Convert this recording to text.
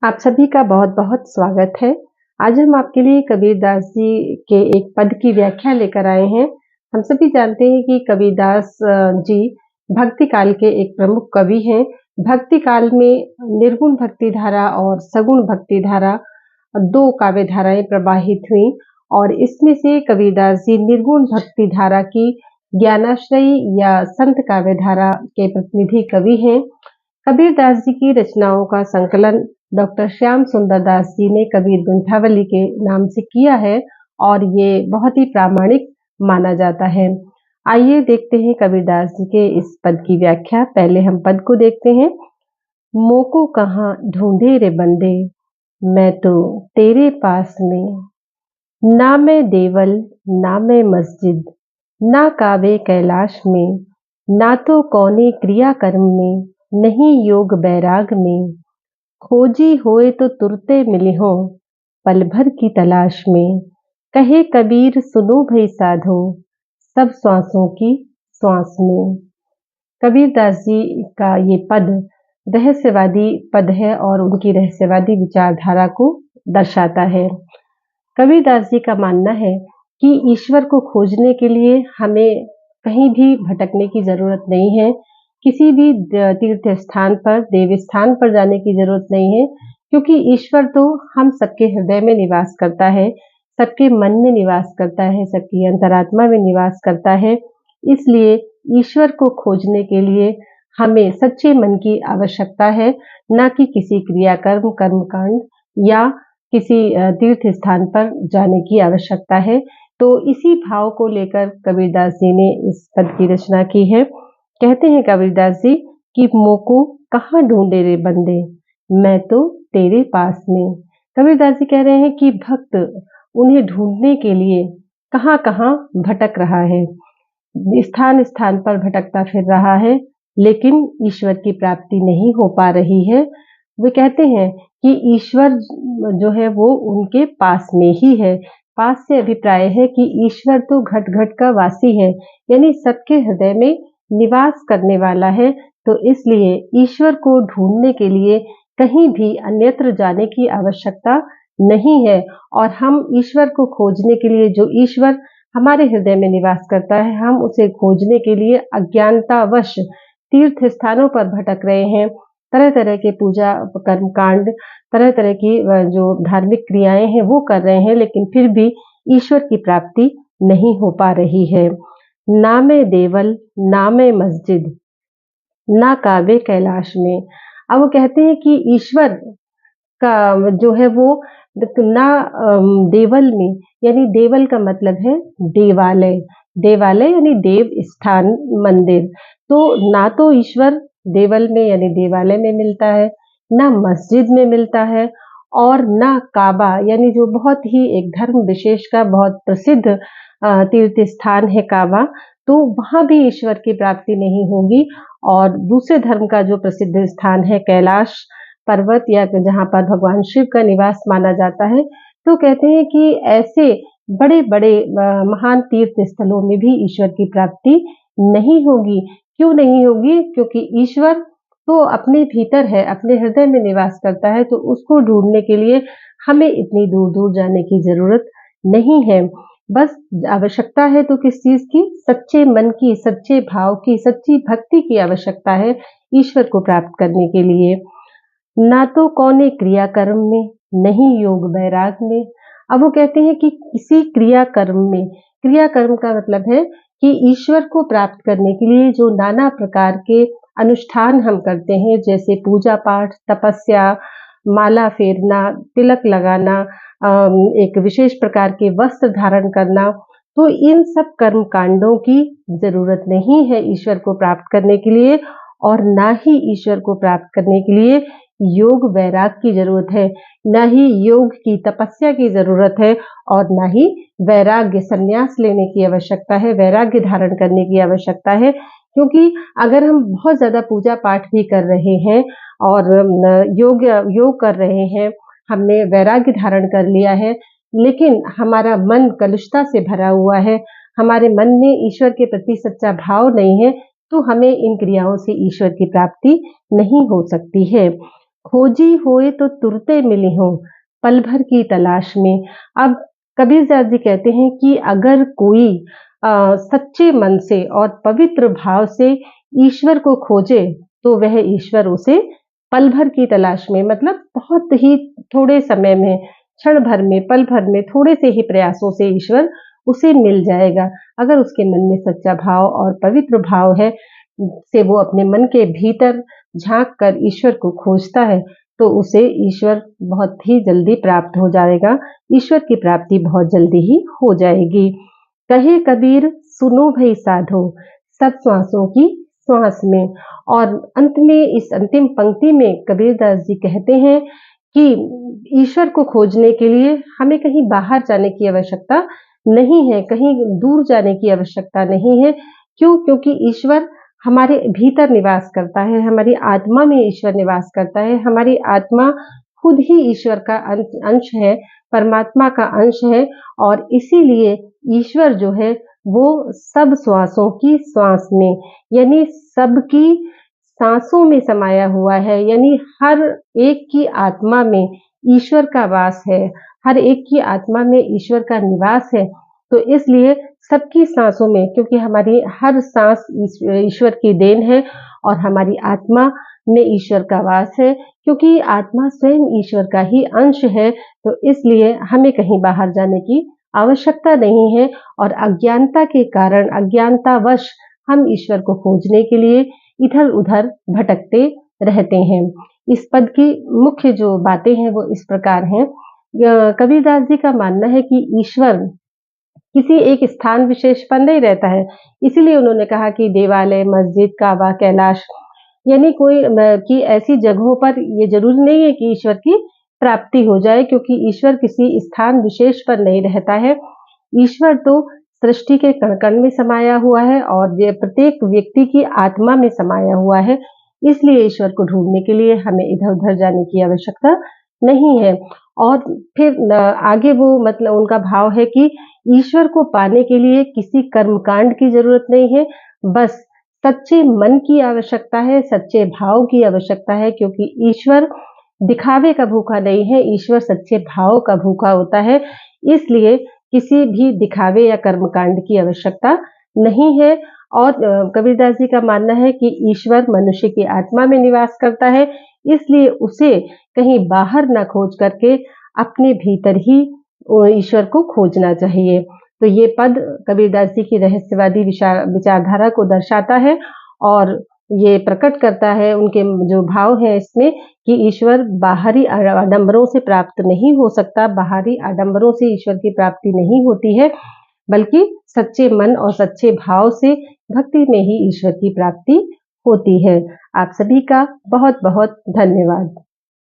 आप सभी का बहुत-बहुत स्वागत है। आज हम आपके लिए कबीरदास जी के एक पद की व्याख्या लेकर आए हैं। हम सभी जानते हैं कि कबीरदास जी भक्ति काल के एक प्रमुख कवि हैं। भक्ति काल में निर्गुण भक्ति धारा और सगुण भक्ति धारा 2 काव्य धाराएँ प्रवाहित हुईं और इसमें से कबीरदास जी निर्गुण भक्ति धारा की ज्ञानाश्रयी या संत काव्य धारा के प्रतिनिधि कवि हैं। कबीरदास जी की रचनाओं का संकलन डॉक्टर श्याम सुंदर दास जी ने कबीर ग्रंथावली के नाम से किया है और ये बहुत ही प्रामाणिक माना जाता है। आइए देखते हैं कबीरदास जी के इस पद की व्याख्या। पहले हम पद को देखते हैं। मोको कहाँ ढूंढे रे बंदे, मैं तो तेरे पास में। ना मैं देवल ना मैं मस्जिद, ना काबे कैलाश में, ना तो कौने क्रिया कर्म में, नहीं योग बैराग में। खोजी होए तो तुरते मिली हों, पल भर की तलाश में। कहे कबीर सुनो भई साधो, सब श्वासों की श्वास में। कबीरदास जी का ये पद रहस्यवादी पद है और उनकी रहस्यवादी विचारधारा को दर्शाता है। कबीरदास जी का मानना है कि ईश्वर को खोजने के लिए हमें कहीं भी भटकने की ज़रूरत नहीं है। किसी भी तीर्थ स्थान पर, देव स्थान पर जाने की ज़रूरत नहीं है, क्योंकि ईश्वर तो हम सबके हृदय में निवास करता है, सबके मन में निवास करता है, सबकी अंतरात्मा में निवास करता है। इसलिए ईश्वर को खोजने के लिए हमें सच्चे मन की आवश्यकता है, ना कि किसी क्रियाकर्म, कर्मकांड या किसी तीर्थ स्थान पर जाने की आवश्यकता है। तो इसी भाव को लेकर कबीरदास जी ने इस पद की रचना की है। कहते हैं कबीरदास जी कि मोको कहाँ ढूंढे रे बंदे, मैं तो तेरे पास में। कबीरदास जी कह रहे हैं कि भक्त उन्हें ढूंढने के लिए कहाँ-कहाँ भटक रहा है, स्थान-स्थान पर भटकता फिर रहा है, लेकिन ईश्वर की प्राप्ति नहीं हो पा रही है। वे कहते हैं कि ईश्वर जो है वो उनके पास में ही है। पास से अभिप्राय है कि ईश्वर तो घट-घट का वासी है, यानी सबके हृदय में निवास करने वाला है। तो इसलिए ईश्वर को ढूँढने के लिए कहीं भी अन्यत्र जाने की आवश्यकता नहीं है और हम ईश्वर को खोजने के लिए, जो ईश्वर हमारे हृदय में निवास करता है, हम उसे खोजने के लिए अज्ञानतावश तीर्थ स्थानों पर भटक रहे हैं। तरह-तरह के पूजा कर्मकांड, तरह-तरह की जो धार्मिक क्रियाएँ हैं वो कर रहे हैं, लेकिन फिर भी ईश्वर की प्राप्ति नहीं हो पा रही है। ना मैं देवल, ना मैं मस्जिद, ना काबे कैलाश में। अब वो कहते हैं कि ईश्वर का जो है वो ना देवल में, यानी देवल का मतलब है देवालय, देवालय यानी देव स्थान, मंदिर। तो ना तो ईश्वर देवल में यानी देवालय में मिलता है, ना मस्जिद में मिलता है और ना काबा, यानी जो बहुत ही एक धर्म विशेष का बहुत प्रसिद्ध तीर्थ स्थान है काबा, तो वहाँ भी ईश्वर की प्राप्ति नहीं होगी। और दूसरे धर्म का जो प्रसिद्ध स्थान है कैलाश पर्वत, या जहाँ पर भगवान शिव का निवास माना जाता है, तो कहते हैं कि ऐसे बड़े-बड़े महान तीर्थ स्थलों में भी ईश्वर की प्राप्ति नहीं होगी। क्यों नहीं होगी? क्योंकि ईश्वर तो अपने भीतर है, अपने हृदय में निवास करता है, तो उसको ढूँढने के लिए हमें इतनी दूर-दूर जाने की ज़रूरत नहीं है। बस आवश्यकता है तो किस चीज़ की? सच्चे मन की, सच्चे भाव की, सच्ची भक्ति की आवश्यकता है ईश्वर को प्राप्त करने के लिए। ना तो कौने क्रिया कर्म में, नहीं योग बैराग में। अब वो कहते हैं कि किसी क्रिया कर्म में, क्रिया कर्म का मतलब है कि ईश्वर को प्राप्त करने के लिए जो नाना प्रकार के अनुष्ठान हम करते हैं, जैसे पूजा पाठ, तपस्या, माला फेरना, तिलक लगाना, एक विशेष प्रकार के वस्त्र धारण करना, तो इन सब कर्म कांडों की जरूरत नहीं है ईश्वर को प्राप्त करने के लिए, और ना ही ईश्वर को प्राप्त करने के लिए योग वैराग की जरूरत है, ना ही योग की तपस्या की जरूरत है और ना ही वैराग्य संन्यास लेने की आवश्यकता है, वैराग्य धारण करने की आवश्यकता है। क्योंकि अगर हम बहुत ज्यादा पूजा पाठ भी कर रहे हैं और योग कर रहे हैं, हमने वैराग्य धारण कर लिया है, लेकिन हमारा मन कलुषता से भरा हुआ है, हमारे मन में ईश्वर के प्रति सच्चा भाव नहीं है, तो हमें इन क्रियाओं से ईश्वर की प्राप्ति नहीं हो सकती है। खोजी होए तो तुरते मिली हो, पल भर की तलाश में। अब कबीरदास जी कहते हैं कि अगर कोई सच्चे मन से और पवित्र भाव से ईश्वर को खोजे, तो वह ईश्वर उसे पल भर की तलाश में, मतलब बहुत ही थोड़े समय में, क्षण भर में, पल भर में, थोड़े से ही प्रयासों से ईश्वर उसे मिल जाएगा। अगर उसके मन में सच्चा भाव और पवित्र भाव है, से वो अपने मन के भीतर झाँक कर ईश्वर को खोजता है, तो उसे ईश्वर बहुत ही जल्दी प्राप्त हो जाएगा। ईश्वर की प्राप्ति बहुत जल्दी ही हो जाएगी। कहे कबीर सुनो भई साधो, सब श्वासों की श्वास में। और अंत में, इस अंतिम पंक्ति में कबीरदास जी कहते हैं कि ईश्वर को खोजने के लिए हमें कहीं बाहर जाने की आवश्यकता नहीं है, कहीं दूर जाने की आवश्यकता नहीं है। क्यों? क्योंकि ईश्वर हमारे भीतर निवास करता है, हमारी आत्मा में ईश्वर निवास करता है। हमारी आत्मा खुद ही ईश्वर का अंश है, परमात्मा का अंश है, और इसीलिए ईश्वर जो है वो सब श्वासों की श्वास में, यानी सबकी सांसों में समाया हुआ है। यानी हर एक की आत्मा में ईश्वर का वास है, हर एक की आत्मा में ईश्वर का निवास है। तो इसलिए सबकी सांसों में, क्योंकि हमारी हर सांस ईश्वर की देन है, और हमारी आत्मा में ईश्वर का वास है, क्योंकि आत्मा स्वयं ईश्वर का ही अंश है। तो इसलिए हमें कहीं बाहर जाने की आवश्यकता नहीं है, और अज्ञानता के कारण, अज्ञानतावश हम ईश्वर को खोजने के लिए इधर-उधर भटकते रहते हैं। इस पद की मुख्य जो बातें हैं वो इस प्रकार हैं। कबीरदास जी का मानना है कि ईश्वर किसी एक स्थान विशेष पर नहीं रहता है। इसीलिए उन्होंने कहा कि देवालय, मस्जिद, काबा, कैलाश, यानी कोई कि ऐसी जगहों पर ये ज़रूरी नहीं है कि ईश्वर की प्राप्ति हो जाए, क्योंकि ईश्वर किसी स्थान विशेष पर नहीं रहता है। ईश्वर तो सृष्टि के कण-कण में समाया हुआ है, और ये प्रत्येक व्यक्ति की आत्मा में समाया हुआ है। इसलिए ईश्वर को ढूँढने के लिए हमें इधर-उधर जाने की आवश्यकता नहीं है। और फिर आगे वो, मतलब उनका भाव है कि ईश्वर को पाने के लिए किसी कर्मकांड की ज़रूरत नहीं है, बस सच्चे मन की आवश्यकता है, सच्चे भाव की आवश्यकता है, क्योंकि ईश्वर दिखावे का भूखा नहीं है, ईश्वर सच्चे भाव का भूखा होता है। इसलिए किसी भी दिखावे या कर्मकांड की आवश्यकता नहीं है। और कबीरदास जी का मानना है कि ईश्वर मनुष्य की आत्मा में निवास करता है, इसलिए उसे कहीं बाहर ना खोज करके अपने भीतर ही ईश्वर को खोजना चाहिए। तो ये पद कबीरदास जी की रहस्यवादी विचारधारा को दर्शाता है, और ये प्रकट करता है उनके जो भाव है इसमें, कि ईश्वर बाहरी आडंबरों से प्राप्त नहीं हो सकता, बाहरी आडंबरों से ईश्वर की प्राप्ति नहीं होती है, बल्कि सच्चे मन और सच्चे भाव से भक्ति में ही ईश्वर की प्राप्ति होती है। आप सभी का बहुत-बहुत धन्यवाद।